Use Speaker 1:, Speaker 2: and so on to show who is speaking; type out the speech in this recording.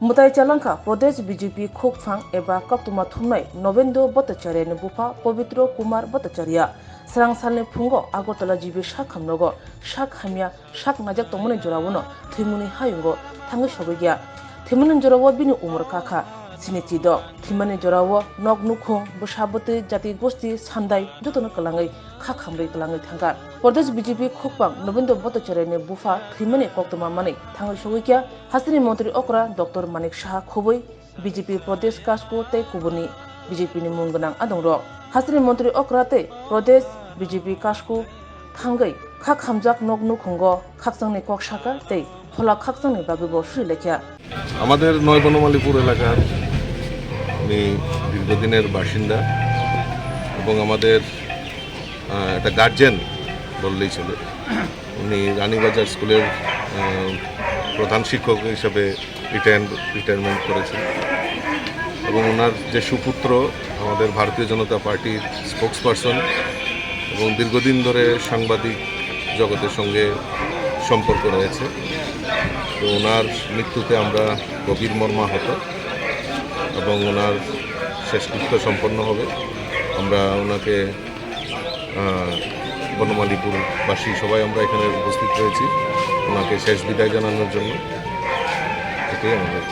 Speaker 1: मुताई चालंका प्रदेश BJP खोकफां एबा कप्तुमा थुमनाय नवेंद्र भट्टाचार्यनि बुफा पवित्र कुमार भट्टाचार्य स्रां सालनि फुंगो आगरतला जिबि शाक खामनगो शाक हामिया शाक नाजाक तंमनि जरावनो थैमुनि हायुंगो थांगो सबैगिया थैमुनि जरावो बिनि उमर काखा सिनिचिद थैमुनि जरावो नग नुखुं बसाबति जाति गोष्ठी सान्दाय जतनो कलाङै खाखामबै कलाङै थांगा प्रदेश बीजेपी खोकफां नवेंद्र भट्टाचार्यनि बुफा थैमुनि कक्तुमा मानै थांगो सबैगिया हासिनि मन्त्री अक्रा डॉक्टर मानिक साहा खुबै बीजेपी प्रदेश कास्को तै कुबुनि बीजेपी नि मुंगनां आदंरो हासिनि मन्त्री अक्रा तै प्रदेश बीजेपी कास्को थांगै खाक खामजाक नग नुखुंगो खाकसांनि कक शाखा तै फला खाकसांनि बागैबो सुरिलेख्या
Speaker 2: আমাদের নয় বনমালীপুর এলাকার আমি দীর্ঘদিনের বাসিন্দা এবং আমাদের একটা গার্জেন বললেই চলে। উনি রানীবাজার স্কুলের প্রধান শিক্ষক হিসেবে রিটায়ারমেন্ট করেছেন এবং ওনার যে সুপুত্র আমাদের ভারতীয় জনতা পার্টির স্পোক্সপারসন এবং দীর্ঘদিন ধরে সাংবাদিক জগতের সঙ্গে সম্পর্ক রয়েছে। তো ওনার মৃত্যুতে আমরা গভীর মর্মাহত এবং ওনার শেষকৃত্য সম্পন্ন হবে। আমরা ওনাকে বনমালীপুরবাসী সবাই আমরা এখানে উপস্থিত রয়েছি ওনাকে শেষ বিদায় জানানোর জন্য। এটাই আমাদের